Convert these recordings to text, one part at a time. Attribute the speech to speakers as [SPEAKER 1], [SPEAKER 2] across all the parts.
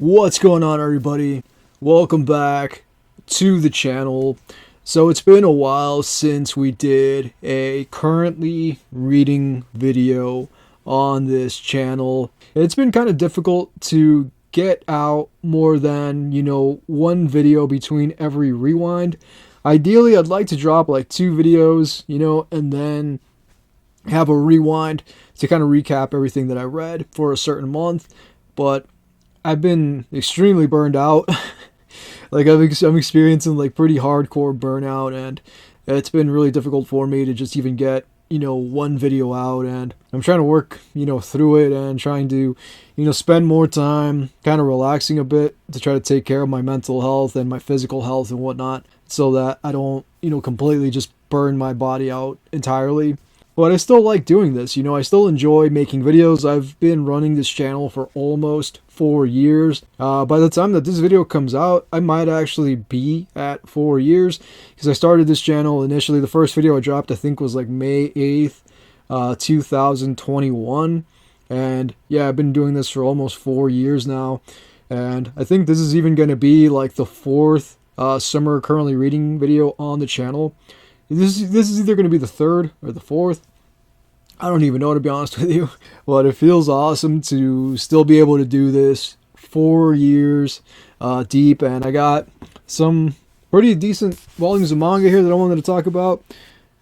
[SPEAKER 1] What's going on, everybody? Welcome back to the channel. So it's been a while since we did a currently reading video on this channel. It's been kind of difficult to get out more than, one video between every rewind. Ideally, I'd like to drop like 2 videos, and then have a rewind to kind of recap everything that I read for a certain month. But I've been extremely burned out. I'm experiencing like pretty hardcore burnout, and it's been really difficult for me to just even get one video out. And I'm trying to work through it and trying to spend more time kind of relaxing a bit to try to take care of my mental health and my physical health and whatnot, so that I don't completely just burn my body out entirely. But I still like doing this, I still enjoy making videos. I've been running this channel for almost 4 years. By the time that this video comes out, I might actually be at 4 years, because I started this channel initially. The first video I dropped, I think, was like May 8th, 2021. And yeah, I've been doing this for almost 4 years now. And I think this is even going to be like the 4th summer currently reading video on the channel. This is either going to be the 3rd or the 4th. I don't even know, to be honest with you, but it feels awesome to still be able to do this 4 years deep. And I got some pretty decent volumes of manga here that I wanted to talk about.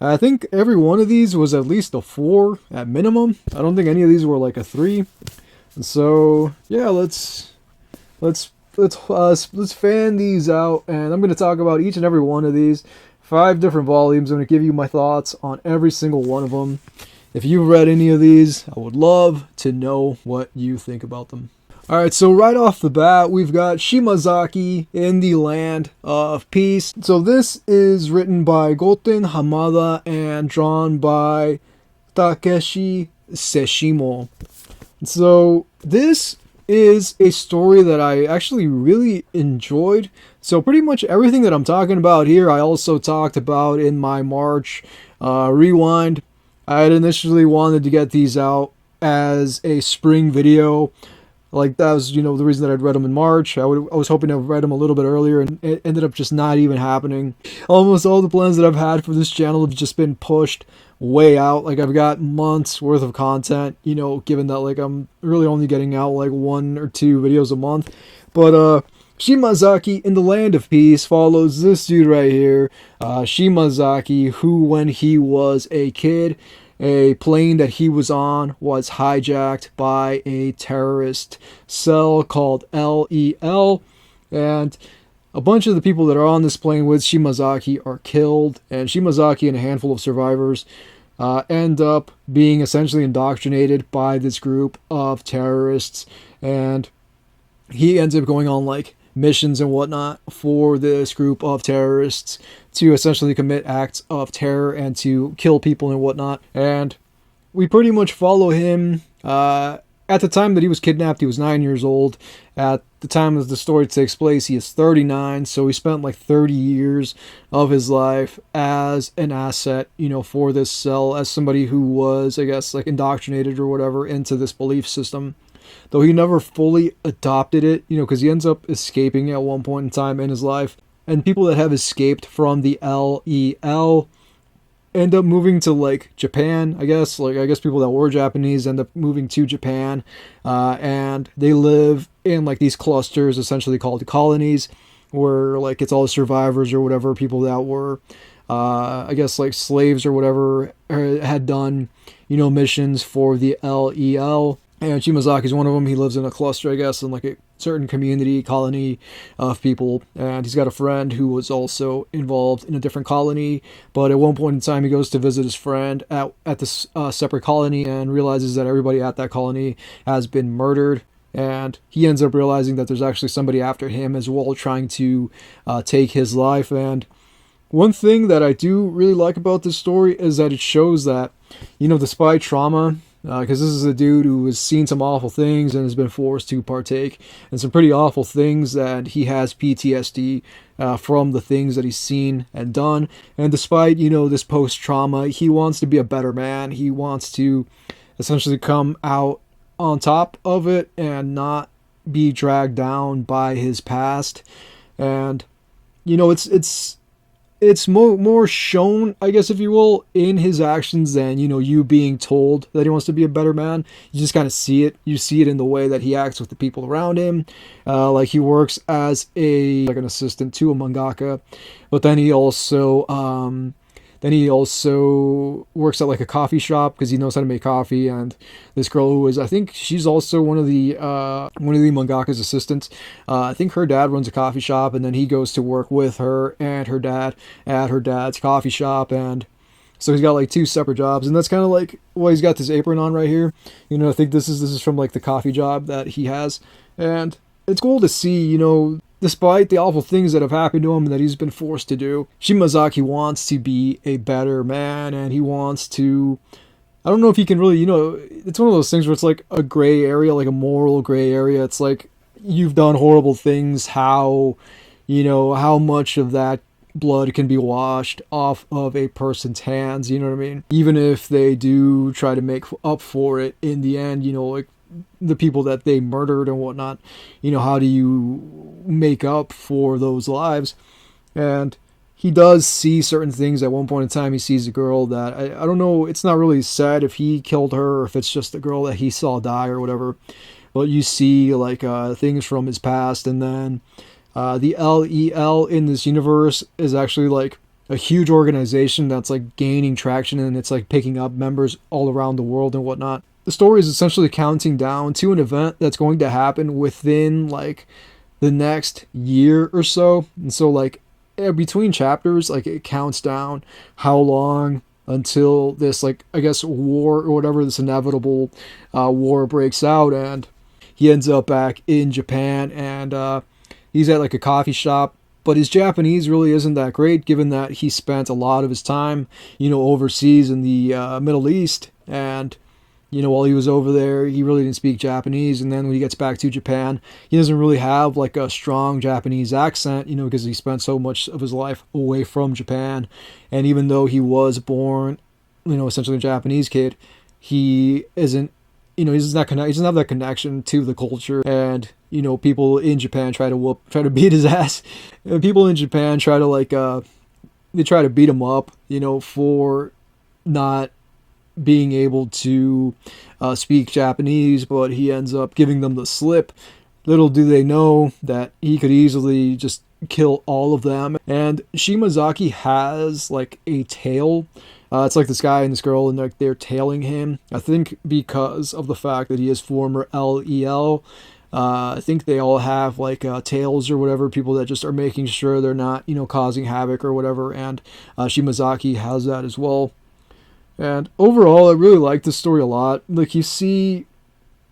[SPEAKER 1] I think every one of these was at least a 4 at minimum. I don't think any of these were like a 3. And so yeah, let's fan these out, and I'm going to talk about each and every one of these. 5 different volumes. I'm going to give you my thoughts on every single one of them. If you've read any of these, I would love to know what you think about them. Alright, so right off the bat, we've got Shimazaki in the Land of Peace. So this is written by Goten Hamada and drawn by Takeshi Seshimo. So this is a story that I actually really enjoyed. So pretty much everything that I'm talking about here, I also talked about in my March rewind. I had initially wanted to get these out as a spring video. Like, that was, the reason that I'd read them in March. I was hoping to have read them a little bit earlier, and it ended up just not even happening. Almost all the plans that I've had for this channel have just been pushed way out. Like, I've got months worth of content, given that, like, I'm really only getting out, like, 1 or 2 videos a month. But, Shimazaki in the Land of Peace follows this dude right here, Shimazaki, who, when he was a kid, a plane that he was on was hijacked by a terrorist cell called LEL, and a bunch of the people that are on this plane with Shimazaki are killed, and Shimazaki and a handful of survivors end up being essentially indoctrinated by this group of terrorists, and he ends up going on like missions and whatnot for this group of terrorists to essentially commit acts of terror and to kill people and whatnot. And we pretty much follow him. At the time that he was kidnapped, he was 9 years old. At the time that the story takes place, he is 39. So he spent like 30 years of his life as an asset, for this cell, as somebody who was, I guess, like indoctrinated or whatever into this belief system. Though he never fully adopted it, because he ends up escaping at one point in time in his life. And people that have escaped from the LEL end up moving to like Japan, I guess. Like, I guess people that were Japanese end up moving to Japan. And they live in like these clusters, essentially called colonies, where like it's all the survivors or whatever, people that were, I guess, like slaves or whatever, had done, missions for the LEL. And Shimazaki is one of them. He lives in a cluster, I guess, in like a certain community, colony of people. And he's got a friend who was also involved in a different colony. But at one point in time, he goes to visit his friend at this separate colony and realizes that everybody at that colony has been murdered. And he ends up realizing that there's actually somebody after him as well, trying to take his life. And one thing that I do really like about this story is that it shows that, despite trauma, because this is a dude who has seen some awful things and has been forced to partake in some pretty awful things, that he has PTSD from the things that he's seen and done. And despite, this post-trauma, he wants to be a better man. He wants to essentially come out on top of it and not be dragged down by his past. And you know, it's more shown, I guess, if you will, in his actions than, you know, you being told that he wants to be a better man. You just kind of see it. You see it in the way that he acts with the people around him. Like he works as an assistant to a mangaka, but then he also works at like a coffee shop because he knows how to make coffee. And this girl who is, I think she's also one of the mangaka's assistants. I think her dad runs a coffee shop, and then he goes to work with her and her dad at her dad's coffee shop. And so he's got like two separate jobs, and that's kind of like why he's got this apron on right here. You know, I think this is from like the coffee job that he has, and it's cool to see, you know, despite the awful things that have happened to him and that he's been forced to do, Shimazaki wants to be a better man, and he wants to, I don't know if he can really, you know, it's one of those things where it's like a gray area, like a moral gray area. It's like, you've done horrible things, how, you know, how much of that blood can be washed off of a person's hands, you know what I mean? Even if they do try to make up for it in the end, you know, like the people that they murdered and whatnot, you know, how do you make up for those lives? And he does see certain things. At one point in time, he sees a girl that, I don't know, it's not really said if he killed her or if it's just a girl that he saw die or whatever, but you see like things from his past. And then the LEL in this universe is actually like a huge organization that's like gaining traction, and it's like picking up members all around the world and whatnot. The story is essentially counting down to an event that's going to happen within like the next year or so. And so like between chapters, like it counts down how long until this, like, I guess, war or whatever, this inevitable war breaks out. And he ends up back in Japan, and he's at like a coffee shop. But his Japanese really isn't that great, given that he spent a lot of his time, you know, overseas in the Middle East. And you know, while he was over there, he really didn't speak Japanese. And then when he gets back to Japan, he doesn't really have like a strong Japanese accent, you know, because he spent so much of his life away from Japan. And even though he was born, you know, essentially a Japanese kid, he isn't, you know, he doesn't have that connection to the culture. And, you know, people in Japan try to beat his ass. And people in Japan try to like, they try to beat him up, you know, for not being able to speak Japanese, but he ends up giving them the slip. Little do they know that he could easily just kill all of them. And Shimazaki has like a tail. It's like this guy and this girl, and they're tailing him. I think because of the fact that he is former LEL. I think they all have like tails or whatever, people that just are making sure they're not, you know, causing havoc or whatever. And Shimazaki has that as well. And overall, I really like this story a lot. Like, you see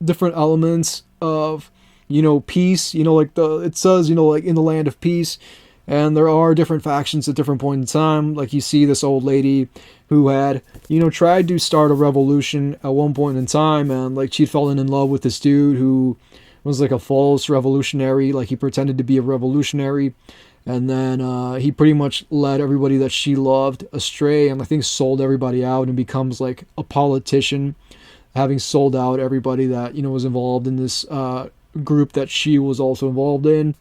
[SPEAKER 1] different elements of, you know, peace. You know, like it says, you know, like in the land of peace. And there are different factions at different points in time. Like, you see this old lady who had, you know, tried to start a revolution at one point in time. And, like, she'd fallen in love with this dude who was, like, a false revolutionary. Like, he pretended to be a revolutionary. And then he pretty much led everybody that she loved astray, and I think sold everybody out, and becomes like a politician, having sold out everybody that, you know, was involved in this group that she was also involved in.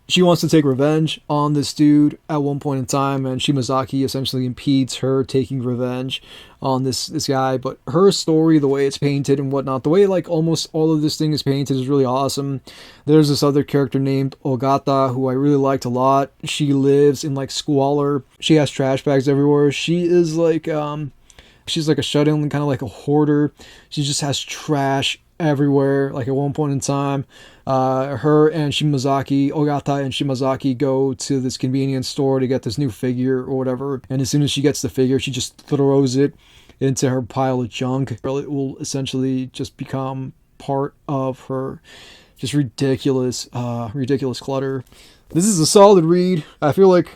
[SPEAKER 1] She wants to take revenge on this dude at one point in time, and Shimazaki essentially impedes her taking revenge on this guy. But her story, the way it's painted and whatnot, the way like almost all of this thing is painted is really awesome. There's this other character named Ogata who I really liked a lot. She lives in like squalor. She has trash bags everywhere. She is like she's like a shut-in, kind of like a hoarder. She just has trash everywhere. Like at one point in time, her and Shimazaki, Ogata and Shimazaki, go to this convenience store to get this new figure or whatever. And as soon as she gets the figure, she just throws it into her pile of junk. It will essentially just become part of her just ridiculous clutter. This is a solid read. I feel like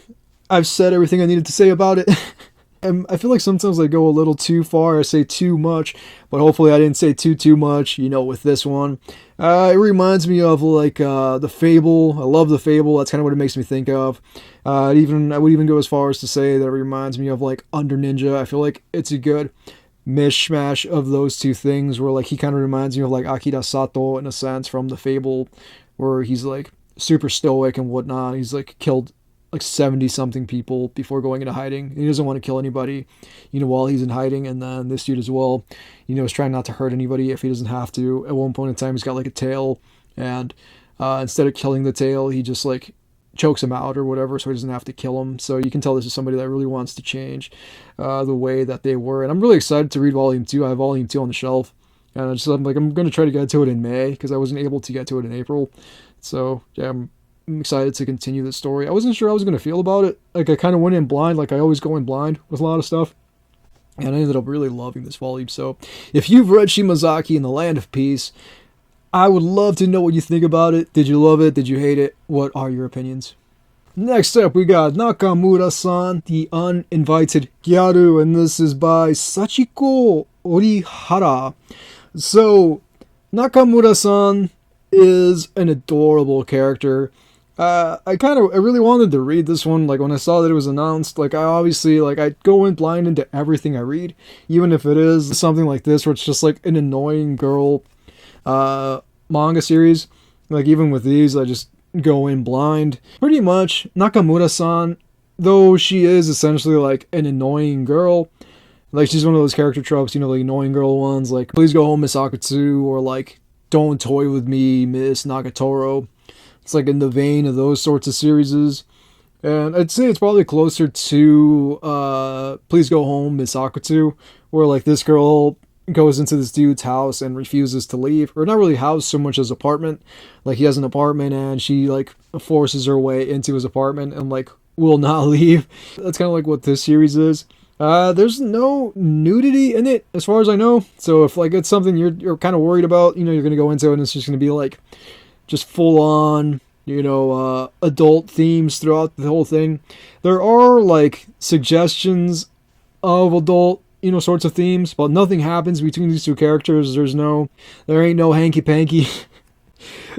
[SPEAKER 1] I've said everything I needed to say about it. And I feel like sometimes I go a little too far. I say too much, but hopefully I didn't say too much, you know, with this one. It reminds me of like the Fable. I love the Fable. That's kind of what it makes me think of. I would even go as far as to say that it reminds me of like Under Ninja. I feel like it's a good mishmash of those two things, where like he kind of reminds me of like Akira Sato in a sense from the Fable where he's like super stoic and whatnot. He's like killed like 70 something people before going into hiding. He doesn't want to kill anybody, while he's in hiding. And then this dude as well, is trying not to hurt anybody if he doesn't have to. At one point in time, he's got like a tail, and instead of killing the tail, he just like chokes him out or whatever, so he doesn't have to kill him. So you can tell this is somebody that really wants to change the way that they were. And I'm really excited to read Volume 2. I have Volume 2 on the shelf. And I'm going to try to get to it in May, because I wasn't able to get to it in April. So, yeah, I'm excited to continue the story. I wasn't sure how I was going to feel about it. Like, I kind of went in blind, like I always go in blind with a lot of stuff. And I ended up really loving this volume. So, if you've read Shimazaki in the Land of Peace, I would love to know what you think about it. Did you love it? Did you hate it? What are your opinions? Next up, we got Nakamura-san, the Uninvited Gyaru, and this is by Sachiko Orihara. So, Nakamura-san is an adorable character. I really wanted to read this one. Like, when I saw that it was announced, like, I go in blind into everything I read, even if it is something like this, where it's just like an annoying girl manga series. Like, even with these, I just go in blind. Pretty much, Nakamura-san, though she is essentially like an annoying girl, like, she's one of those character tropes, the annoying girl ones, like, please go home, Miss Akatsu, or like, don't toy with me, Miss Nagatoro. It's like in the vein of those sorts of series. And I'd say it's probably closer to Please Go Home, Miss Akatsu, where like this girl goes into this dude's house and refuses to leave. Or not really house so much as apartment. Like, he has an apartment and she like forces her way into his apartment and like will not leave. That's kind of like what this series is. There's no nudity in it, as far as I know. So if like it's something you're kind of worried about, you're gonna go into it and it's just gonna be like just full on, adult themes throughout the whole thing. There are like suggestions of adult, sorts of themes, but nothing happens between these two characters. There ain't no hanky panky.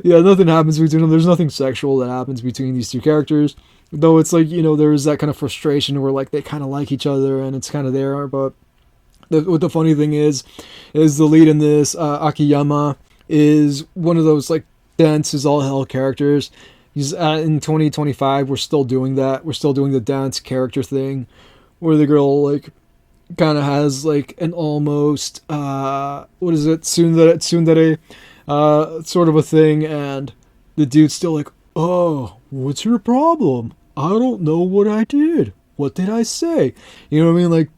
[SPEAKER 1] Yeah, nothing happens between them. There's nothing sexual that happens between these two characters. Though it's like, there's that kind of frustration where like they kind of like each other and it's kind of there. But what the funny thing is the lead in this, Akiyama, is one of those like dense as all hell characters. He's in 2025. We're still doing that. We're still doing the dense character thing, where the girl like kind of has like an almost tsundere sort of a thing, and the dude's still like, oh, what's your problem? I don't know what I did. What did I say? You know what I mean? Like,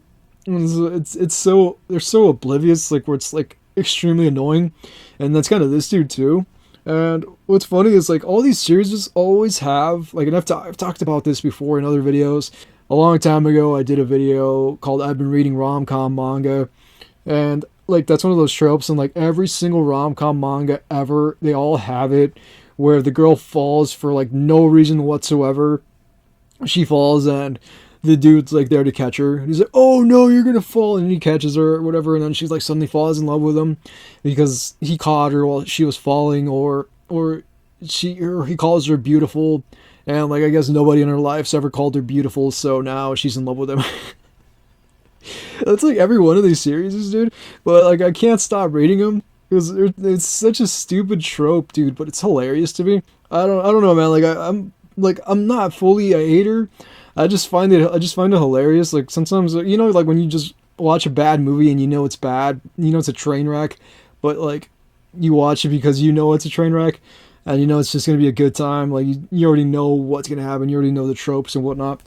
[SPEAKER 1] it's so, they're so oblivious, like, where it's like extremely annoying. And that's kind of this dude too. And what's funny is like all these series always have like, and I've talked about this before in other videos. A long time ago, I did a video called I've Been Reading Rom-Com Manga. And like, that's one of those tropes, and like every single rom-com manga ever, they all have it, where the girl falls for like no reason whatsoever. She falls and the dude's like there to catch her. And he's like, oh no, you're gonna fall. And he catches her or whatever. And then she's like suddenly falls in love with him because he caught her while she was falling, or he calls her beautiful. And like, I guess nobody in her life's ever called her beautiful. So now she's in love with him. That's like every one of these series, dude. But like, I can't stop reading them. It's such a stupid trope, dude, but it's hilarious to me. I don't know, man. I'm not fully a hater. I just find it hilarious. Like, sometimes, like when you just watch a bad movie and it's bad, it's a train wreck, but like you watch it because it's a train wreck, and it's just gonna be a good time. Like, you already know what's gonna happen. You already know the tropes and whatnot.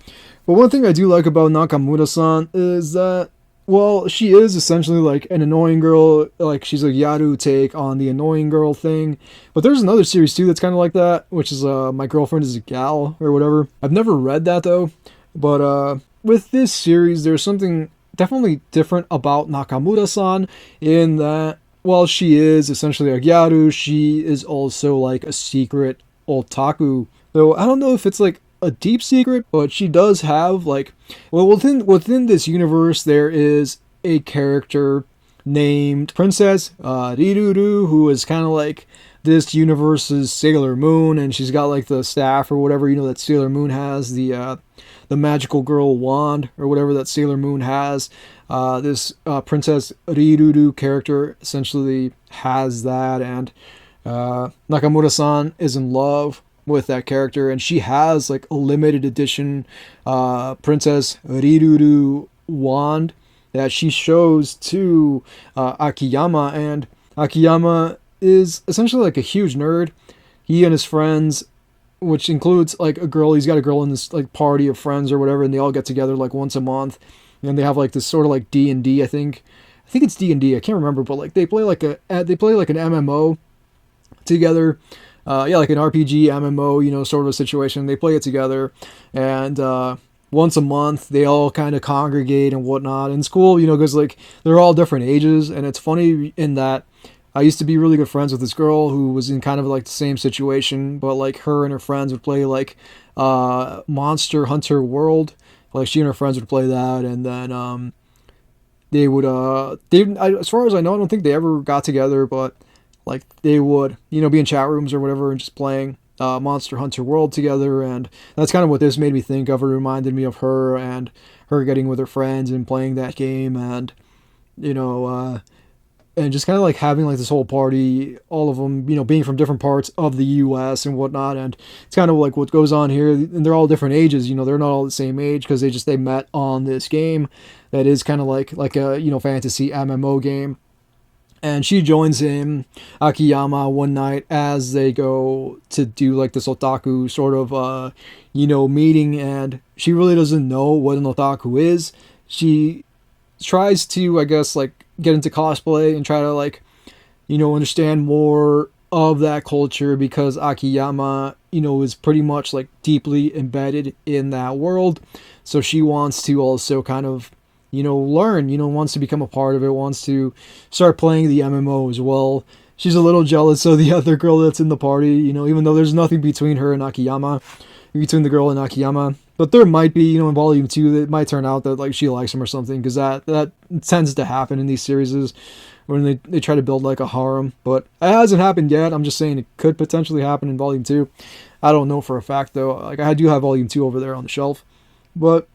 [SPEAKER 1] But one thing I do like about Nakamura-san is that, well, she is essentially like an annoying girl. Like, she's a Gyaru take on the annoying girl thing. But there's another series too that's kind of like that, which is My Girlfriend is a Gal, or whatever. I've never read that though. But with this series, there's something definitely different about Nakamura-san, in that while she is essentially a Gyaru, she is also like a secret otaku. Though I don't know if it's like a deep secret, but she does have like, well, within this universe, there is a character named Princess Riruru, who is kind of like this universe's Sailor Moon, and she's got like the staff or whatever, that Sailor Moon has, the magical girl wand or whatever that Sailor Moon has. This Princess Riruru character essentially has that, and Nakamura-san is in love with that character, and she has like a limited edition Princess Riruru wand that she shows to Akiyama, and Akiyama is essentially like a huge nerd. He and his friends, which includes like a girl, he's got a girl in this like party of friends or whatever, and they all get together like once a month, and they have like this sort of like D&D, I think it's D&D, I can't remember, but like they play like an MMO together. Yeah, like an RPG MMO, sort of a situation. They play it together, and once a month they all kind of congregate and whatnot. And it's cool, because like they're all different ages, and it's funny in that I used to be really good friends with this girl who was in kind of like the same situation, but like her and her friends would play like Monster Hunter World. Like she and her friends would play that, and then they would as far as I know, I don't think they ever got together, but like they would, be in chat rooms or whatever and just playing Monster Hunter World together. And that's kind of what this made me think of. It reminded me of her and her getting with her friends and playing that game, and and just kind of like having like this whole party, all of them, being from different parts of the U.S. and whatnot. And it's kind of like what goes on here. And they're all different ages. They're not all the same age because they met on this game that is kind of like a fantasy MMO game. And she joins him, Akiyama, one night as they go to do like this otaku sort of meeting, and she really doesn't know what an otaku is. She tries to, I guess, like get into cosplay and try to like understand more of that culture, because Akiyama is pretty much like deeply embedded in that world. So she wants to also kind of learn, wants to become a part of it, wants to start playing the MMO as well. She's a little jealous of the other girl that's in the party, even though there's nothing between her and Akiyama, between the girl and Akiyama. But there might be, in Volume 2, it might turn out that like she likes him or something, because that tends to happen in these series when they try to build like a harem. But it hasn't happened yet. I'm just saying it could potentially happen in Volume 2. I don't know for a fact, though. Like I do have Volume 2 over there on the shelf. But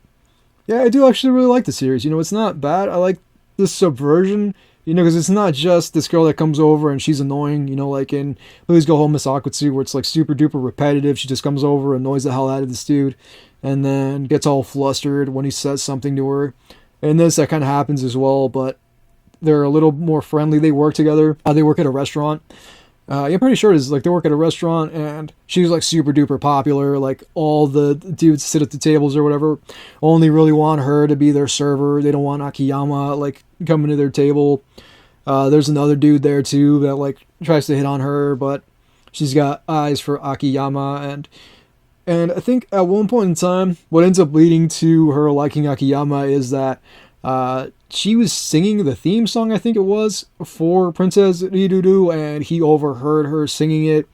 [SPEAKER 1] yeah, I do actually really like the series. It's not bad. I like the subversion, because it's not just this girl that comes over and she's annoying, like in Please Go Home, Miss Akutsu, where it's like super duper repetitive. She just comes over, annoys the hell out of this dude, and then gets all flustered when he says something to her. In this, that kind of happens as well, but they're a little more friendly. They work together. They work at a restaurant. I'm pretty sure it's like they work at a restaurant, and she's like super duper popular. Like all the dudes sit at the tables or whatever only really want her to be their server. They don't want Akiyama like coming to their table. There's another dude there too that like tries to hit on her, but she's got eyes for Akiyama. And I think at one point in time, what ends up leading to her liking Akiyama is that she was singing the theme song, I think it was, for Princess Riruru, and he overheard her singing it,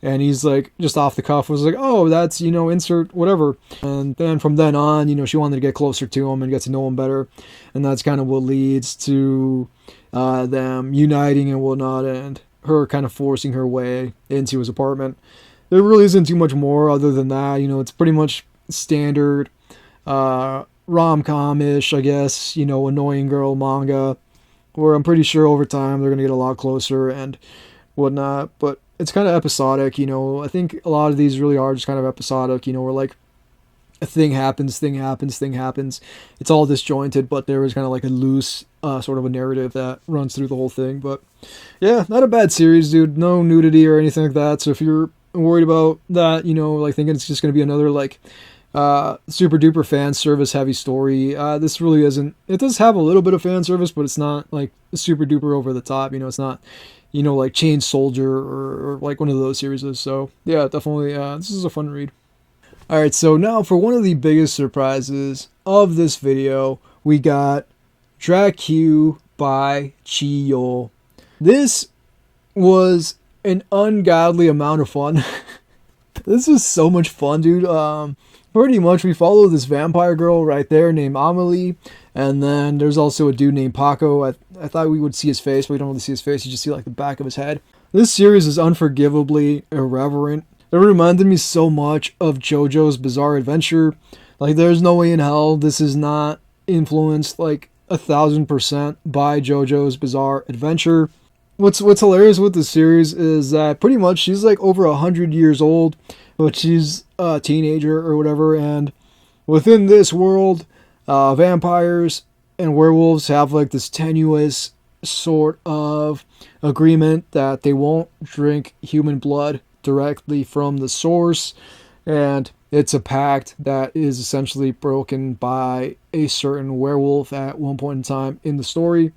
[SPEAKER 1] and he's like, just off the cuff, was like, oh, that's, insert whatever. And then from then on, she wanted to get closer to him and get to know him better, and that's kind of what leads to them uniting and whatnot, and her kind of forcing her way into his apartment. There really isn't too much more other than that. It's pretty much standard rom-com-ish, I guess, annoying girl manga, where I'm pretty sure over time they're going to get a lot closer and whatnot. But it's kind of episodic, I think a lot of these really are just kind of episodic, where like a thing happens. It's all disjointed, but there is kind of like a loose sort of a narrative that runs through the whole thing. But yeah, not a bad series, dude. No nudity or anything like that. So if you're worried about that, like thinking it's just going to be another like super duper fan service heavy story, this really isn't. It does have a little bit of fan service, but it's not like super duper over the top. It's not like Chain Soldier or like one of those series. So yeah, definitely this is a fun read. Alright, so now for one of the biggest surprises of this video, we got DRA-Q by Chiyo. This was an ungodly amount of fun. This was so much fun, dude. Pretty much we follow this vampire girl right there named Amelie, and then there's also a dude named Paco. I thought we would see his face, but we don't really see his face. You just see like the back of his head. This series is unforgivably irreverent. It reminded me so much of JoJo's Bizarre Adventure. Like, there's no way in hell this is not influenced like 1,000% by JoJo's Bizarre Adventure. what's hilarious with this series is that pretty much she's like over 100 years old, but she's a teenager or whatever, and within this world, vampires and werewolves have like this tenuous sort of agreement that they won't drink human blood directly from the source, and it's a pact that is essentially broken by a certain werewolf at one point in time in the story.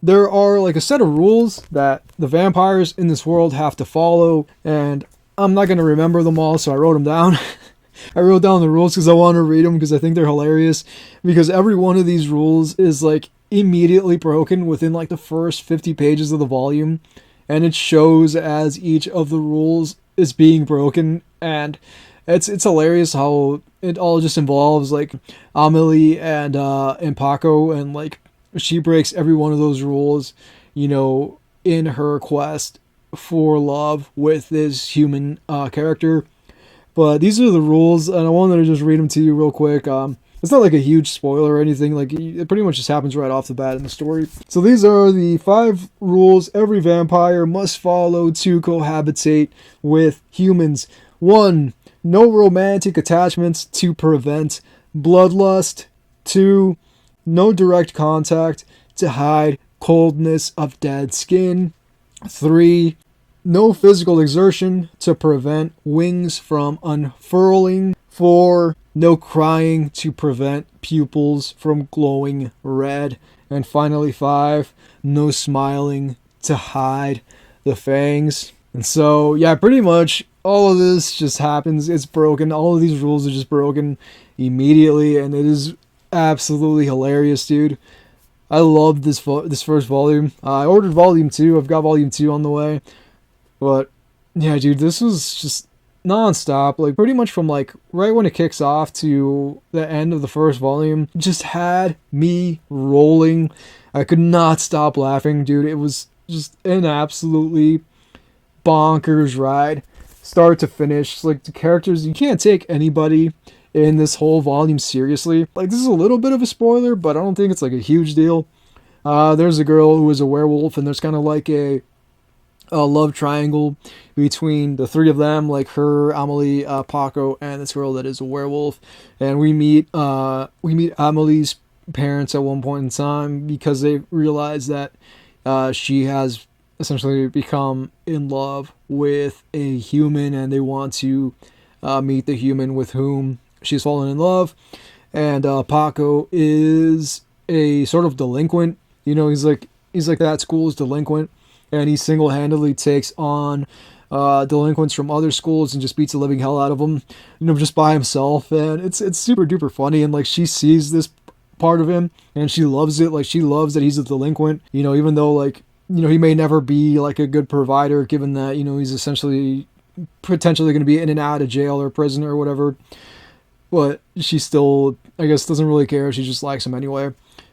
[SPEAKER 1] There are like a set of rules that the vampires in this world have to follow, and I'm not going to remember them all, so I wrote them down. I wrote down the rules because I want to read them because I think they're hilarious, because every one of these rules is like immediately broken within like the first 50 pages of the volume, and it shows as each of the rules is being broken, and it's hilarious how it all just involves like Amelie and Paco, and like she breaks every one of those rules, you know, in her quest for love with this human character. But these are the rules, and I wanted to just read them to you real quick. It's not like a huge spoiler or anything, like it pretty much just happens right off the bat in the story. So these are the 5 rules every vampire must follow to cohabitate with humans. 1. No romantic attachments to prevent bloodlust. 2. No direct contact to hide coldness of dead skin. 3. No physical exertion to prevent wings from unfurling. 4. No crying to prevent pupils from glowing red. And finally 5. No smiling to hide the fangs. And so, yeah, pretty much all of this just happens. It's broken. All of these rules are just broken immediately, and it is absolutely hilarious, dude. I love this first volume. I ordered volume 2. I've got volume 2 on the way. But yeah, dude, this was just non-stop. Like pretty much from like right when it kicks off to the end of the first volume, just had me rolling. I could not stop laughing, dude. It was just an absolutely bonkers ride, start to finish. Like the characters, you can't take anybody in this whole volume seriously. Like this is a little bit of a spoiler, but I don't think it's like a huge deal. There's a girl who is a werewolf, and there's kind of like a love triangle between the 3 of them, like her, Amelie, Paco, and this girl that is a werewolf. And we meet Amelie's parents at one point in time because they realize that she has essentially become in love with a human, and they want to meet the human with whom she's fallen in love. And Paco is a sort of delinquent. You know, he's like that school's delinquent, and he single-handedly takes on delinquents from other schools and just beats the living hell out of them, you know, just by himself. And it's super duper funny, and like she sees this part of him and she loves it. Like she loves that he's a delinquent, you know, even though like, you know, he may never be like a good provider, given that, you know, he's essentially potentially going to be in and out of jail or prison or whatever. But she still, I guess, doesn't really care. She just likes him anyway.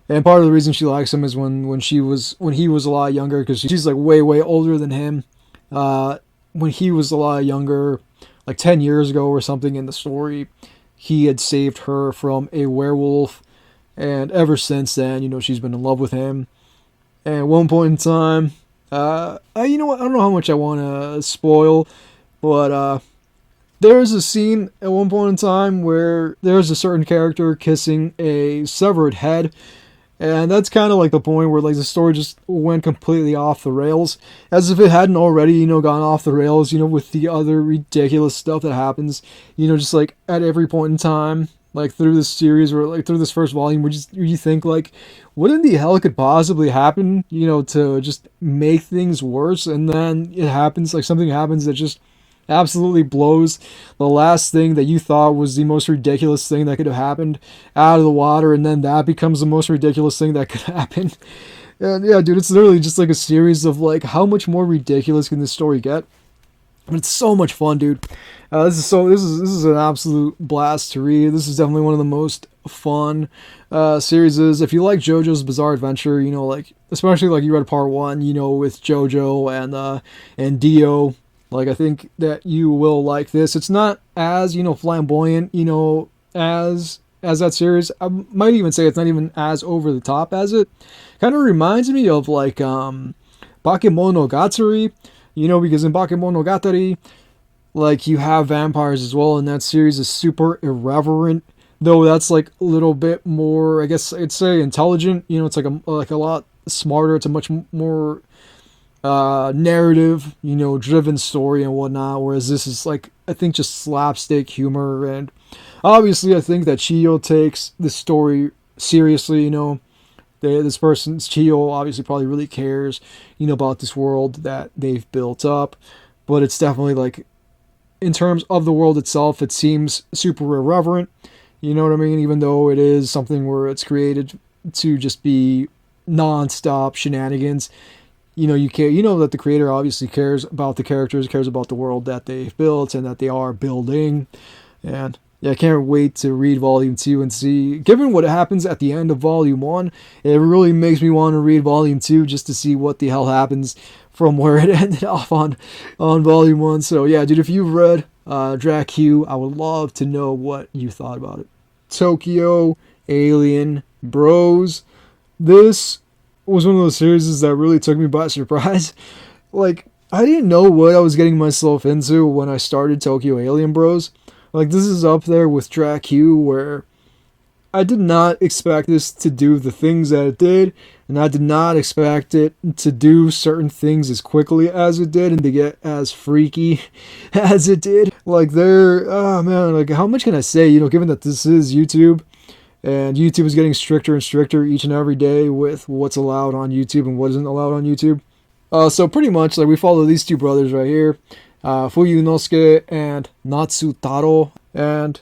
[SPEAKER 1] And part of the reason she likes him is when he was a lot younger, because she's like way older than him. When he was a lot younger, like 10 years ago or something in the story, he had saved her from a werewolf, and ever since then, you know, she's been in love with him. And at one point in time, you know what, I don't know how much I want to spoil, but there's a scene at one point in time where there's a certain character kissing a severed head. And that's kind of like the point where like the story just went completely off the rails, as if it hadn't already, you know, gone off the rails, you know, with the other ridiculous stuff that happens, you know, just like at every point in time, like through this series or like through this first volume, where you think like, what in the hell could possibly happen, you know, to just make things worse. And then it happens, like something happens that just absolutely blows the last thing that you thought was the most ridiculous thing that could have happened out of the water, and then that becomes the most ridiculous thing that could happen. And yeah, dude, it's literally just like a series of like, how much more ridiculous can this story get? But it's so much fun, dude. This is an absolute blast to read. This is definitely one of the most fun series. If you like JoJo's Bizarre Adventure, you know, like especially like you read part 1, you know, with JoJo and Dio. Like, I think that you will like this. It's not as, you know, flamboyant, you know, as that series. I might even say it's not even as over the top as it. Kind of reminds me of like Bakemonogatari, because in Bakemonogatari, like, you have vampires as well, and that series is super irreverent, though that's like a little bit more, I guess I'd say, intelligent. It's like a lot smarter. It's a much more narrative, driven story and whatnot, whereas this is like, I think, just slapstick humor. And obviously I think that Chiyo takes this story seriously. This person's Chiyo obviously probably really cares, about this world that they've built up, but it's definitely like, in terms of the world itself, it seems super irreverent, you know what I mean, even though it is something where it's created to just be non-stop shenanigans. You care, that the creator obviously cares about the characters, cares about the world that they've built and that they are building. And yeah, I can't wait to read Volume 2 and see, given what happens at the end of Volume 1, it really makes me want to read Volume 2 just to see what the hell happens from where it ended off on Volume 1. So yeah, dude, if you've read DRA-Q, I would love to know what you thought about it. Tokyo Alien Bros. This was one of those series that really took me by surprise. Like, I didn't know what I was getting myself into when I started Tokyo Alien Bros. Like, this is up there with DRA-Q, where I did not expect this to do the things that it did, and I did not expect it to do certain things as quickly as it did and to get as freaky as it did. Like, oh man, like, how much can I say, given that this is YouTube, and YouTube is getting stricter and stricter each and every day with what's allowed on YouTube and what isn't allowed on YouTube. So pretty much, like, we follow these two brothers right here, Fuyunosuke and Natsutaro. And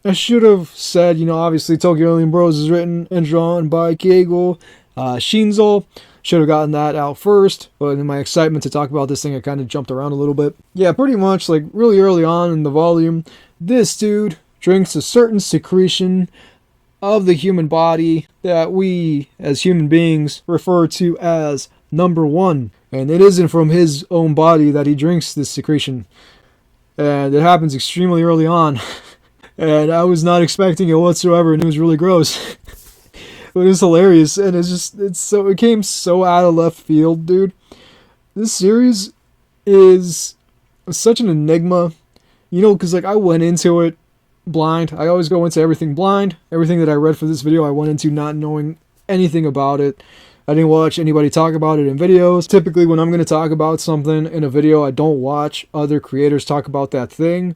[SPEAKER 1] I should have said, obviously Tokyo Alien Bros is written and drawn by Keigo Shinzo. Should have gotten that out first, but in my excitement to talk about this thing, I kind of jumped around a little bit. Yeah, pretty much, like, really early on in the volume, this dude drinks a certain secretion of the human body that we, as human beings, refer to as number one. And it isn't from his own body that he drinks this secretion. And it happens extremely early on. And I was not expecting it whatsoever, and it was really gross. But it was hilarious, and it came so out of left field, dude. This series is such an enigma, because, like, I went into it blind. I always go into everything blind. Everything that I read for this video, I went into not knowing anything about it. I didn't watch anybody talk about it in videos. Typically, when I'm going to talk about something in a video, I don't watch other creators talk about that thing.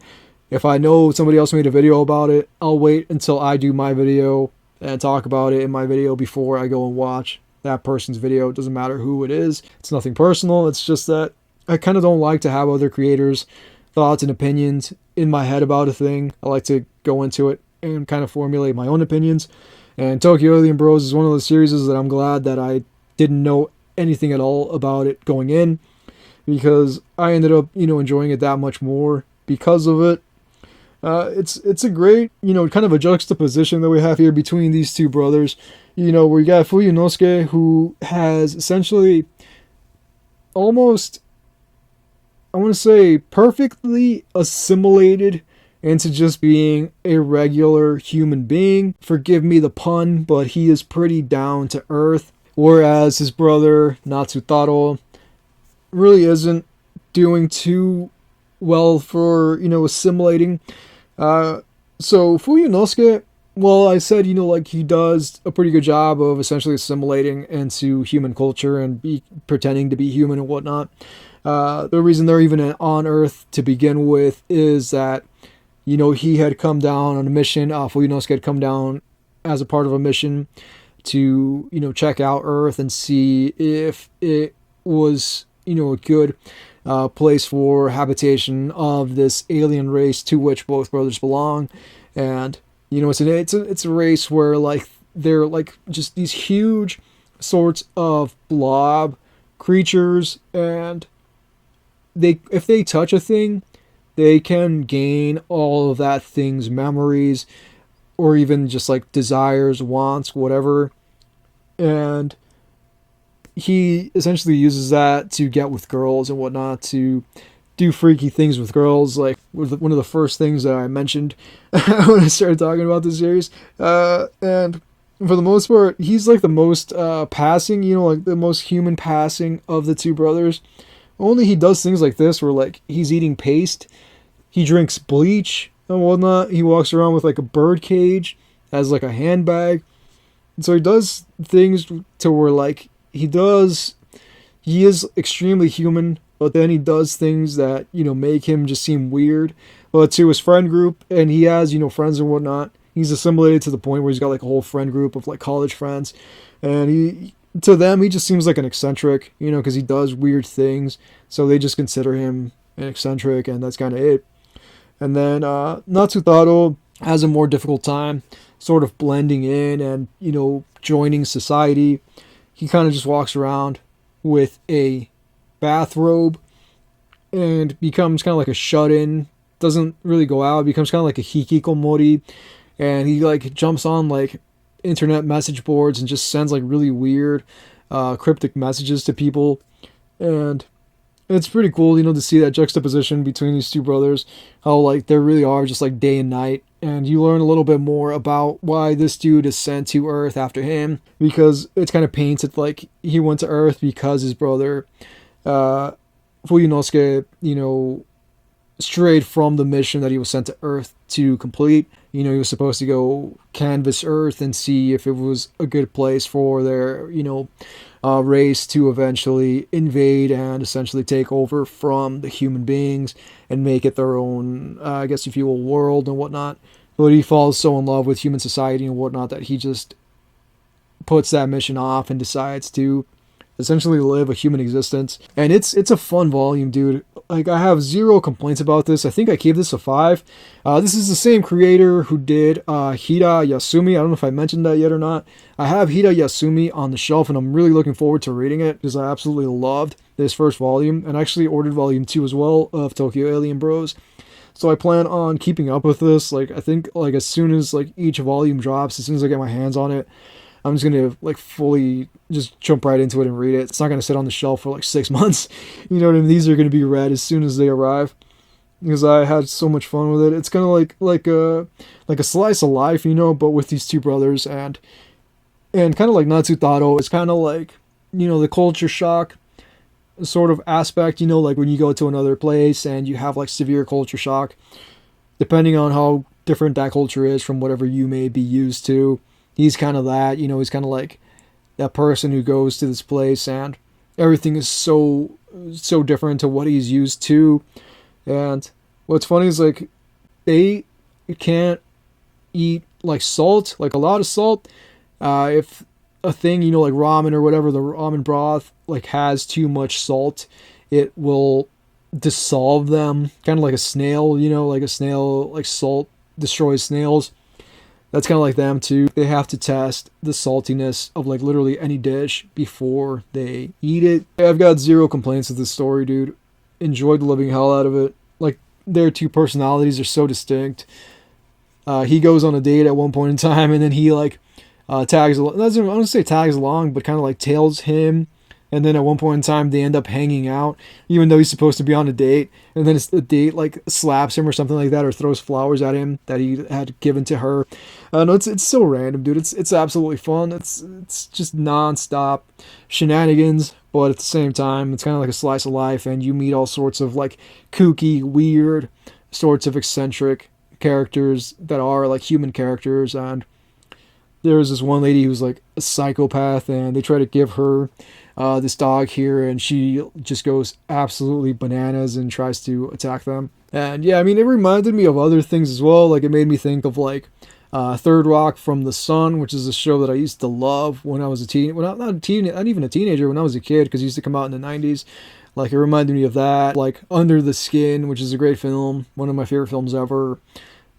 [SPEAKER 1] If I know somebody else made a video about it, I'll wait until I do my video and talk about it in my video before I go and watch that person's video. It doesn't matter who it is. It's nothing personal. It's just that I kind of don't like to have other creators' thoughts and opinions in my head about a thing. I like to go into it and kind of formulate my own opinions. And Tokyo Alien Bros is one of those series that I'm glad that I didn't know anything at all about it going in, because I ended up, enjoying it that much more because of it. It's a great, kind of a juxtaposition that we have here between these two brothers, where you got Fuyunosuke, who has essentially almost, I want to say, perfectly assimilated into just being a regular human being. Forgive me the pun, but he is pretty down to earth. Whereas his brother, Natsutaro, really isn't doing too well for, assimilating. So Fuyunosuke, well, I said, like, he does a pretty good job of essentially assimilating into human culture and pretending to be human and whatnot. The reason they're even on Earth to begin with is that, he had come down on a mission. Fuyunosuke had come down as a part of a mission to, check out Earth and see if it was, a good place for habitation of this alien race to which both brothers belong. And, it's a race where, like, they're, like, just these huge sorts of blob creatures, and if they touch a thing, they can gain all of that thing's memories, or even just, like, desires, wants, whatever. And he essentially uses that to get with girls and whatnot, to do freaky things with girls. Like, one of the first things that I mentioned when I started talking about this series. And for the most part, he's like the most passing, like the most human passing of the two brothers. Only he does things like this where like he's eating paste, he drinks bleach and whatnot. He walks around with like a bird cage as like a handbag. And so he does things to where like he is extremely human, but then he does things that, make him just seem weird. But to his friend group, and he has, friends and whatnot, he's assimilated to the point where he's got like a whole friend group of like college friends. And to them, he just seems like an eccentric, because he does weird things. So they just consider him an eccentric, and that's kind of it. And then Natsutaro has a more difficult time sort of blending in and, joining society. He kind of just walks around with a bathrobe and becomes kind of like a shut-in, doesn't really go out, becomes kind of like a hikikomori, and he like jumps on like internet message boards and just sends like really weird cryptic messages to people. And it's pretty cool, to see that juxtaposition between these two brothers, how like there really are just like day and night. And you learn a little bit more about why this dude is sent to Earth after him, because it's kind of painted like he went to Earth because his brother Fuyunosuke, strayed from the mission that he was sent to Earth to complete. He was supposed to go canvass Earth and see if it was a good place for their, race to eventually invade and essentially take over from the human beings and make it their own, I guess if you will, world and whatnot. But he falls so in love with human society and whatnot that he just puts that mission off and decides to essentially live a human existence. And it's a fun volume, dude. Like, I have zero complaints about this. I think I gave this a 5. This is the same creator who did Hira Yasumi. I don't know if I mentioned that yet or not. I have Hira Yasumi on the shelf, and I'm really looking forward to reading it because I absolutely loved this first volume, and I actually ordered volume 2 as well of Tokyo Alien Bros. So I plan on keeping up with this. Like, I think like as soon as like each volume drops, as soon as I get my hands on it, I'm just gonna like fully just jump right into it and read it. It's not gonna sit on the shelf for like 6 months. You know what I mean? These are gonna be read as soon as they arrive, because I had so much fun with it. It's kind of like a slice of life, but with these two brothers, and kind of like Natsutaro. It's kind of like the culture shock sort of aspect. Like when you go to another place and you have like severe culture shock, depending on how different that culture is from whatever you may be used to. He's kind of that, he's kind of like that person who goes to this place and everything is so different to what he's used to. And what's funny is like they can't eat like salt, like a lot of salt. If a thing, like ramen or whatever, the ramen broth like has too much salt, it will dissolve them, kind of like a snail, like a snail, like salt destroys snails. That's kind of like them too. They have to test the saltiness of like literally any dish before they eat it. I've got zero complaints with this story, dude. Enjoyed the living hell out of it. Like, their two personalities are so distinct. He goes on a date at one point in time, and then he like tags along. I don't want to say tags along, but kind of like tails him. And then at one point in time, they end up hanging out, even though he's supposed to be on a date. And then the date like slaps him or something like that, or throws flowers at him that he had given to her. No, it's so random, dude. It's absolutely fun. It's just nonstop shenanigans, but at the same time, it's kind of like a slice of life, and you meet all sorts of like kooky, weird, sorts of eccentric characters that are like human characters. And there's this one lady who's like a psychopath, and they try to give her this dog here, and she just goes absolutely bananas and tries to attack them. And yeah, I mean, it reminded me of other things as well. Like, it made me think of like Third Rock from the Sun, which is a show that I used to love when I was a teen. Well, not even a teenager, when I was a kid, because it used to come out in the 90s. Like, it reminded me of that. Like Under the Skin, which is a great film, one of my favorite films ever.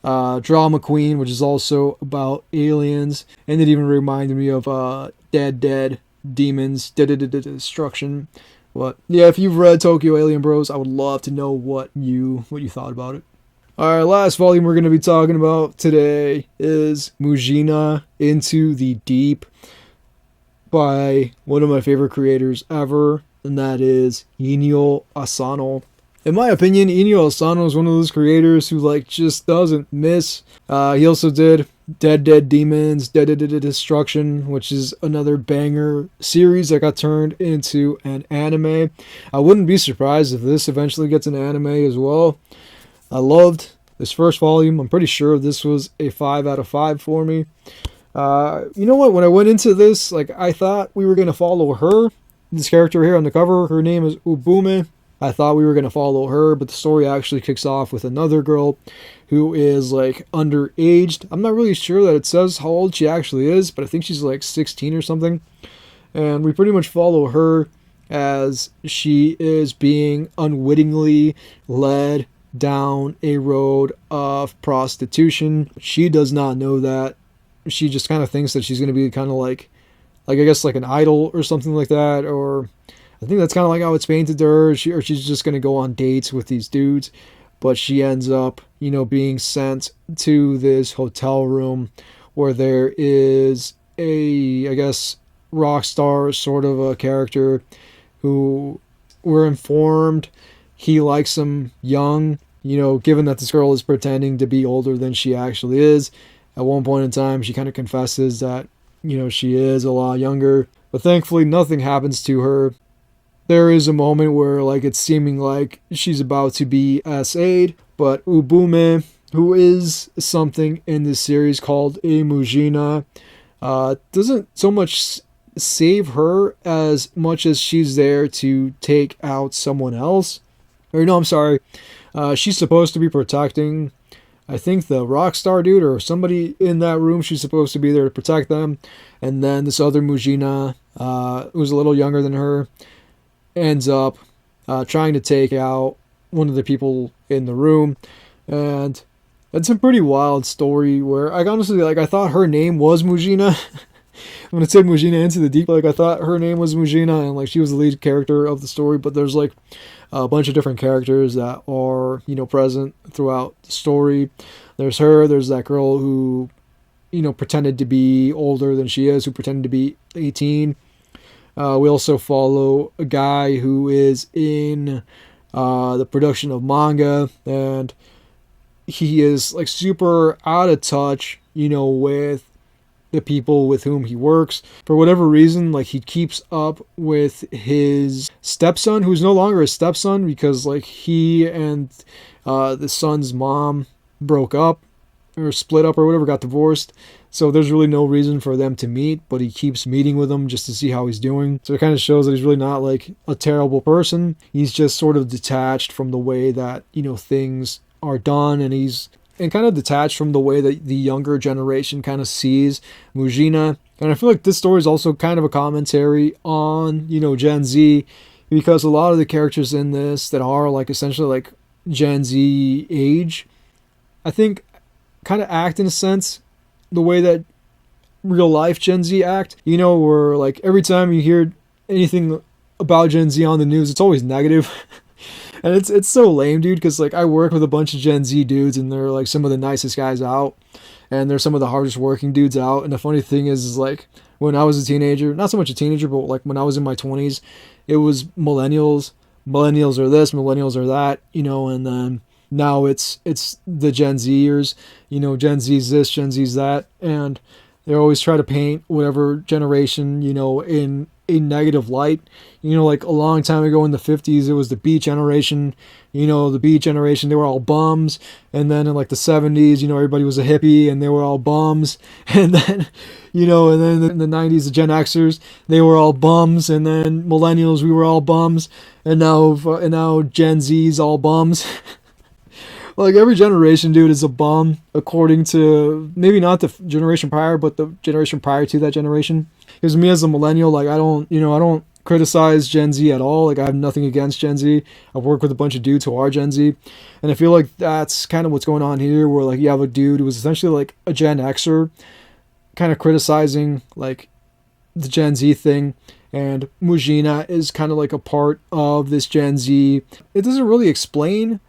[SPEAKER 1] Drama Queen, which is also about aliens, and it even reminded me of Dead Demons, Destruction. But yeah, if you've read Tokyo Alien Bros, I would love to know what you thought about it. Alright, last volume we're going to be talking about today is Mujina, Into the Deep, by one of my favorite creators ever, and that is Inyo Asano. In my opinion, Inyo Asano is one of those creators who like just doesn't miss. He also did Dead Demons, Dead Destruction, which is another banger series that got turned into an anime. I wouldn't be surprised if this eventually gets an anime as well. I loved this first volume. I'm pretty sure this was a 5 out of 5 for me. You know what? When I went into this, like, I thought we were going to follow her. This character here on the cover, her name is Ubume. I thought we were going to follow her, but the story actually kicks off with another girl who is, like, underaged. I'm not really sure that it says how old she actually is, but I think she's, like, 16 or something. And we pretty much follow her as she is being unwittingly led down a road of prostitution. She does not know that. She just kind of thinks that she's going to be kind of like I guess like an idol or something like that, or I think that's kind of like how it's painted to her. Or she's just going to go on dates with these dudes, but she ends up, you know, being sent to this hotel room where there is a, I guess, rock star sort of a character who we're informed he likes him young, you know, given that this girl is pretending to be older than she actually is. At one point in time, she kind of confesses that, you know, she is a lot younger, but thankfully nothing happens to her. There is a moment where, like, it's seeming like she's about to be SA'd, but Ubume, who is something in this series called a Mujina, doesn't so much save her as much as she's there to take out someone else. Or no, I'm sorry. She's supposed to be protecting, I think, the Rockstar dude or somebody in that room. She's supposed to be there to protect them. And then this other Mujina, who's a little younger than her, ends up trying to take out one of the people in the room. And it's a pretty wild story where I honestly, like, I thought her name was Mujina. When it said Mujina Into the Deep, like, I thought her name was Mujina and, like, she was the lead character of the story, but there's, like, a bunch of different characters that are, you know, present throughout the story. There's her, there's that girl who, you know, pretended to be older than she is, who pretended to be 18. We also follow a guy who is in the production of manga, and he is, like, super out of touch, you know, with the people with whom he works. For whatever reason, like, he keeps up with his stepson, who's no longer a stepson because, like, he and the son's mom broke up or split up or whatever, got divorced. So there's really no reason for them to meet, but he keeps meeting with him just to see how he's doing. So it kind of shows that he's really not, like, a terrible person. He's just sort of detached from the way that, you know, things are done, and kind of detached from the way that the younger generation kind of sees Mujina. And I feel like this story is also kind of a commentary on, you know, Gen Z, because a lot of the characters in this that are, like, essentially, like, Gen Z age, I think kind of act in a sense the way that real life Gen Z act, you know, where, like, every time you hear anything about Gen Z on the news, it's always negative. And it's so lame, dude, because, like, I work with a bunch of Gen Z dudes, and they're, like, some of the nicest guys out, and they're some of the hardest working dudes out. And the funny thing is like, when I was a teenager, not so much a teenager, but, like, when I was in my 20s, it was millennials are this, millennials are that, you know, and then now it's the Gen Zers, you know, Gen Z's this, Gen Z's that, and they always try to paint whatever generation, you know, in a negative light. You know, like, a long time ago in the 50s, it was the Beat generation. You know, the Beat generation, they were all bums. And then in, like, the 70s, you know, everybody was a hippie and they were all bums. And then, you know, and then in the 90s, the Gen Xers, they were all bums. And then millennials, we were all bums. And now Gen Z's all bums. Like, every generation, dude, is a bum, according to maybe not the generation prior, but the generation prior to that generation. Because me as a millennial, like, I don't criticize Gen Z at all. Like, I have nothing against Gen Z. I've worked with a bunch of dudes who are Gen Z, and I feel like that's kind of what's going on here, where, like, you have a dude who was essentially, like, a Gen Xer, kind of criticizing, like, the Gen Z thing, and Mujina is kind of like a part of this Gen Z. It doesn't really explain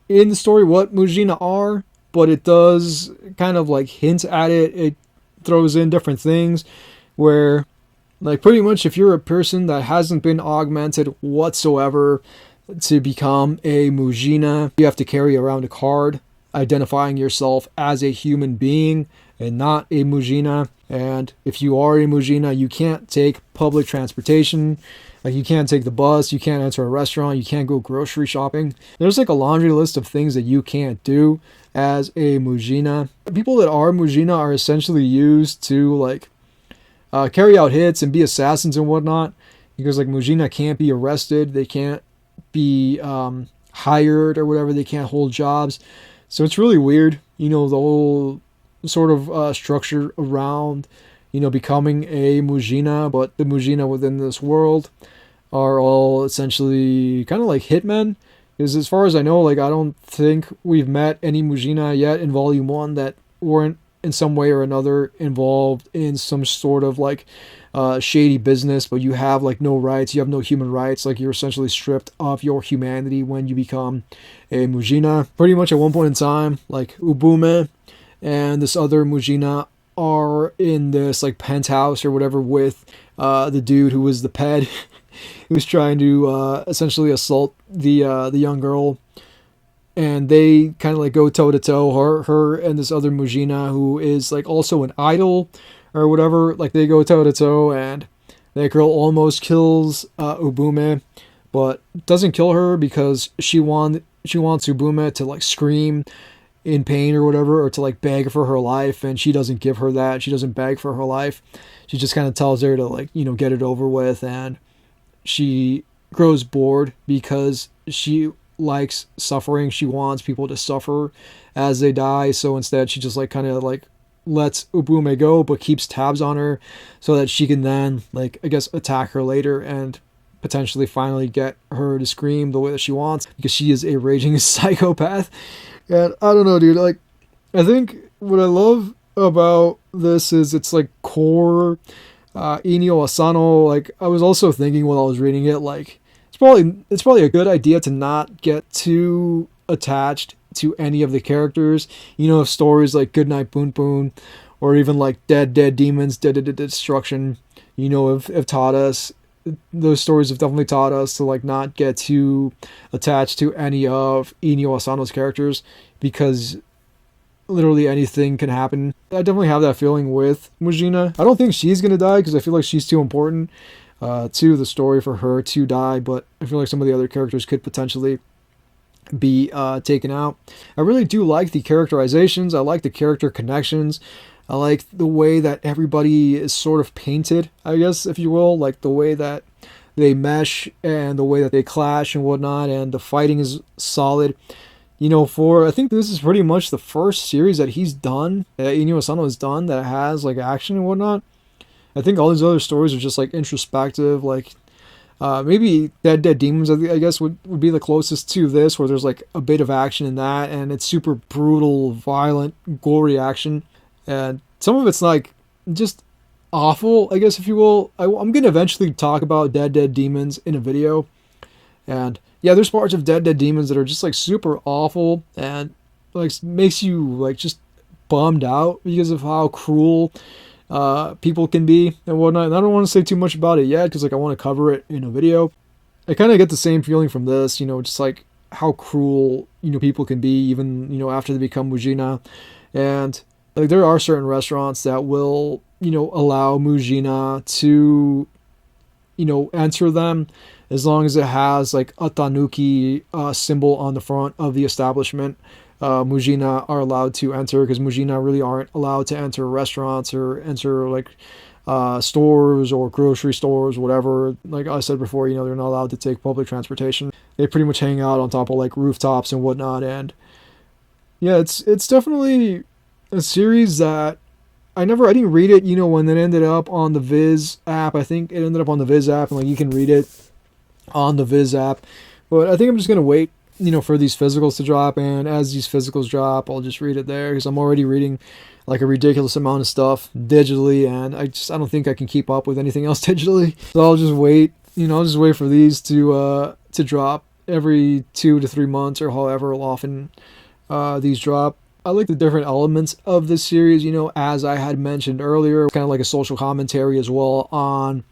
[SPEAKER 1] in the story what Mujina are, but it does kind of, like, hint at it. It throws in different things where, like, pretty much if you're a person that hasn't been augmented whatsoever to become a Mujina, you have to carry around a card identifying yourself as a human being and not a Mujina. And if you are a Mujina, you can't take public transportation. Like, you can't take the bus, you can't enter a restaurant, you can't go grocery shopping. There's like a laundry list of things that you can't do as a Mujina. People that are Mujina are essentially used to like carry out hits and be assassins and whatnot, because like Mujina can't be arrested, they can't be hired or whatever, they can't hold jobs. So it's really weird, the whole sort of structure around becoming a Mujina. But the Mujina within this world are all essentially kind of like hitmen, because as far as I know, like, I don't think we've met any Mujina yet in volume 1 that weren't in some way or another involved in some sort of like shady business. But you have like no rights, you have no human rights, like you're essentially stripped of your humanity when you become a Mujina. Pretty much at one point in time, like Ubume and this other Mujina are in this like penthouse or whatever with the dude who was the ped who's trying to essentially assault the young girl. And they kind of like go toe to toe, her and this other Mujina who is like also an idol or whatever. Like, they go toe to toe, and that girl almost kills Ubume, but doesn't kill her because she wants Ubume to like scream in pain or whatever, or to like beg for her life, and she doesn't give her that. She doesn't beg for her life. She just kind of tells her to like get it over with, and she grows bored because she likes suffering. She wants people to suffer as they die. So instead, she just like kind of like lets Ubume go, but keeps tabs on her so that she can then like, I guess, attack her later and potentially finally get her to scream the way that she wants, because she is a raging psychopath. And I don't know, dude, like, I think what I love about this is it's like core Inyo Asano. Like, I was also thinking while I was reading it, like, it's probably a good idea to not get too attached to any of the characters. If stories like Goodnight Boon Boon, or even like Dead Demons, Dead Destruction, have taught us, those stories have definitely taught us to like not get too attached to any of Inyo Asano's characters, because literally anything can happen. I definitely have that feeling with Mujina. I don't think she's gonna die, because I feel like she's too important to the story for her to die, but I feel like some of the other characters could potentially be taken out. I really do like the characterizations. I like the character connections. I like the way that everybody is sort of painted, I guess, if you will, like the way that they mesh and the way that they clash and whatnot, and the fighting is solid. I think this is pretty much the first series that he's done, that Inyo Asano has done, that has like action and whatnot. I think all these other stories are just like introspective, like maybe Dead Demons, I guess, would be the closest to this, where there's like a bit of action in that, and it's super brutal, violent, gory action, and some of it's like just awful, I guess, if you will. I'm gonna eventually talk about Dead Demons in a video, and yeah, there's parts of Dead Demons that are just like super awful, and like makes you like just bummed out because of how cruel people can be and whatnot. And I don't want to say too much about it yet, because like I want to cover it in a video. I kind of get the same feeling from this, just like how cruel people can be, even after they become Mujina. And like, there are certain restaurants that will allow Mujina to enter them, as long as it has like a tanuki symbol on the front of the establishment. Mujina are allowed to enter, because Mujina really aren't allowed to enter restaurants or enter like stores or grocery stores, whatever. Like I said before, they're not allowed to take public transportation. They pretty much hang out on top of like rooftops and whatnot. And yeah, it's definitely a series that I didn't read it, when it ended up on the Viz app. I think it ended up on the Viz app, and like you can read it on the Viz app. But I think I'm just gonna wait for these physicals to drop, and as these physicals drop, I'll just read it there, because I'm already reading like a ridiculous amount of stuff digitally, and I don't think I can keep up with anything else digitally. So I'll just wait, for these to drop every 2 to 3 months, or however often these drop. I like the different elements of this series, as I had mentioned earlier, kind of like a social commentary as well on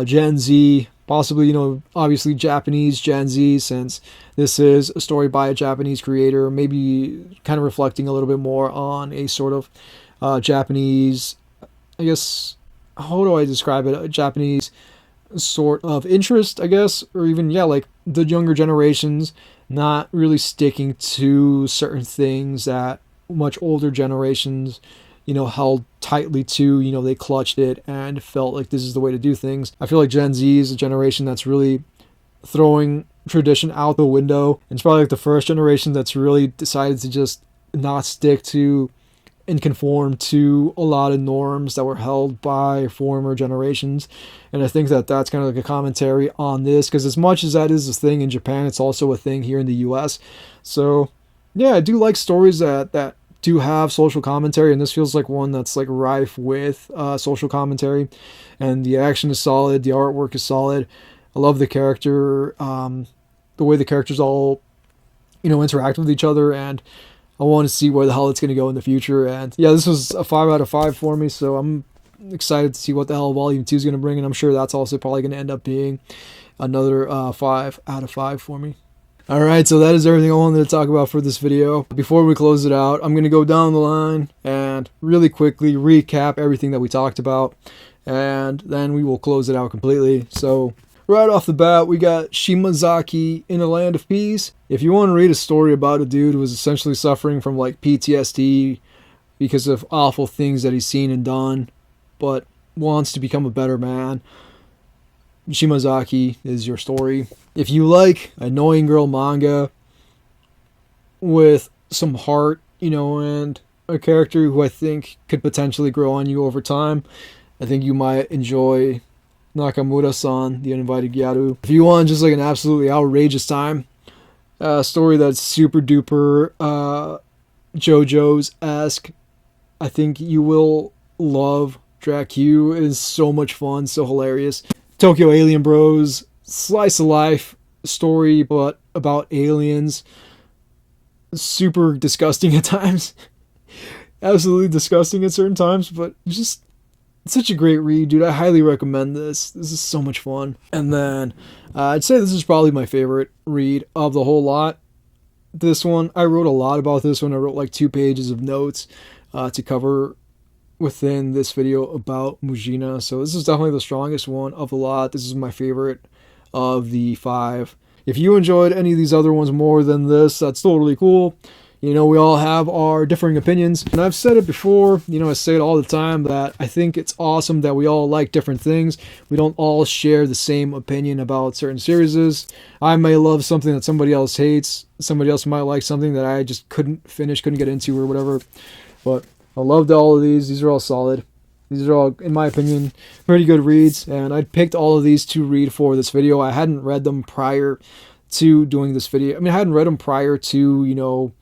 [SPEAKER 1] Gen Z, possibly, obviously Japanese Gen Z, since this is a story by a Japanese creator, maybe kind of reflecting a little bit more on a sort of Japanese, I guess, how do I describe it? A Japanese sort of interest, I guess, or even, yeah, like the younger generations not really sticking to certain things that much older generations, held tightly to. They clutched it and felt like this is the way to do things. I feel like Gen Z is a generation that's really throwing tradition out the window. And it's probably like the first generation that's really decided to just not stick to and conform to a lot of norms that were held by former generations. And I think that that's kind of like a commentary on this, because as much as that is a thing in Japan, it's also a thing here in the US. So yeah, I do like stories that do have social commentary, and this feels like one that's like rife with social commentary. And the action is solid, the artwork is solid. I love the character, the way the characters all, interact with each other, and I want to see where the hell it's going to go in the future. And yeah, this was a 5 out of 5 for me, so I'm excited to see what the hell Volume 2 is going to bring, and I'm sure that's also probably going to end up being another 5 out of 5 for me. Alright, so that is everything I wanted to talk about for this video. Before we close it out, I'm going to go down the line and really quickly recap everything that we talked about, and then we will close it out completely. So right off the bat, we got Shimazaki in a Land of Peace. If you want to read a story about a dude who was essentially suffering from like PTSD because of awful things that he's seen and done, but wants to become a better man, Shimazaki is your story. If you like annoying girl manga with some heart, and a character who I think could potentially grow on you over time, I think you might enjoy Nakamura-san, the Uninvited Gyaru. If you want just like an absolutely outrageous time, a story that's super duper JoJo's-esque, I think you will love DRA-Q. It is so much fun, so hilarious. Tokyo Alien Bros, slice of life story, but about aliens. Super disgusting at times. Absolutely disgusting at certain times, but just such a great read, dude. I highly recommend this. This is so much fun. And then I'd say this is probably my favorite read of the whole lot. This one, I wrote a lot about this one. I wrote like 2 pages of notes to cover within this video about Mujina. So this is definitely the strongest one of the lot. This is my favorite of the 5. If you enjoyed any of these other ones more than this, that's totally cool. We all have our differing opinions. And I've said it before, I say it all the time, that I think it's awesome that we all like different things. We don't all share the same opinion about certain series. I may love something that somebody else hates. Somebody else might like something that I just couldn't finish, couldn't get into or whatever. But I loved all of these. These are all solid. These are all, in my opinion, pretty good reads. And I picked all of these to read for this video. I hadn't read them prior to doing this video. I mean, I hadn't read them prior to,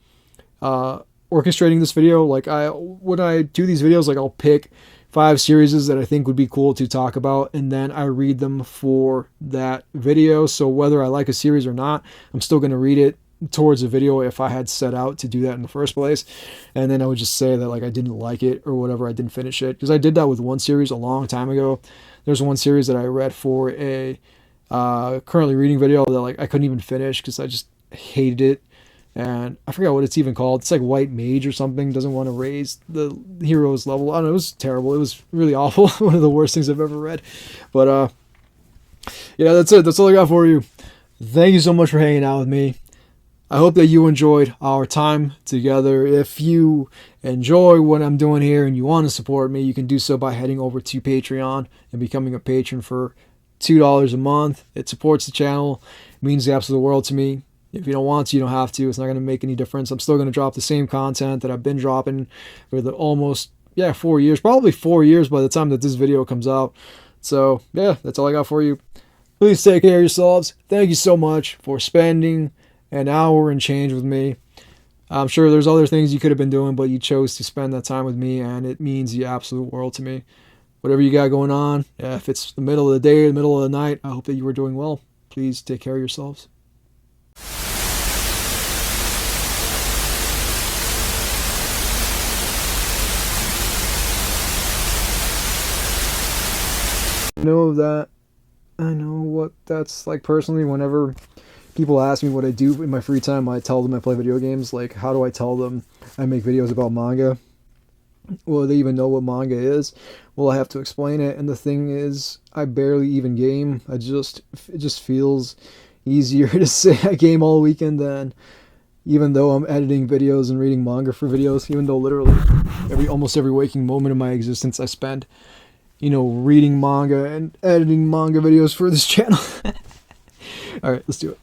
[SPEAKER 1] orchestrating this video. Like when I do these videos, like I'll pick 5 series that I think would be cool to talk about, and then I read them for that video. So whether I like a series or not, I'm still going to read it towards a video if I had set out to do that in the first place. And then I would just say that like I didn't like it or whatever, I didn't finish it, because I did that with one series a long time ago. There's one series that I read for a currently reading video that like I couldn't even finish because I just hated it. And I forgot what it's even called. It's like White Mage or something. Doesn't want to raise the hero's level. I don't know. It was terrible. It was really awful. One of the worst things I've ever read. But yeah, that's it. That's all I got for you. Thank you so much for hanging out with me. I hope that you enjoyed our time together. If you enjoy what I'm doing here and you want to support me, you can do so by heading over to Patreon and becoming a patron for $2 a month. It supports the channel. It means the absolute world to me. If you don't want to, you don't have to. It's not going to make any difference. I'm still going to drop the same content that I've been dropping for the almost, 4 years. Probably 4 years by the time that this video comes out. So, yeah, that's all I got for you. Please take care of yourselves. Thank you so much for spending an hour and change with me. I'm sure there's other things you could have been doing, but you chose to spend that time with me, and it means the absolute world to me. Whatever you got going on, if it's the middle of the day, the middle of the night, I hope that you are doing well. Please take care of yourselves. Know that I know what that's like personally. Whenever people ask me what I do in my free time, I tell them I play video games. Like, how do I tell them I make videos about manga? Will they even know what manga is? Well, I have to explain it. And the thing is, I barely even game. It just feels easier to say I game all weekend than even though I'm editing videos and reading manga for videos. Even though literally almost every waking moment of my existence I spend, reading manga and editing manga videos for this channel. All right, let's do it.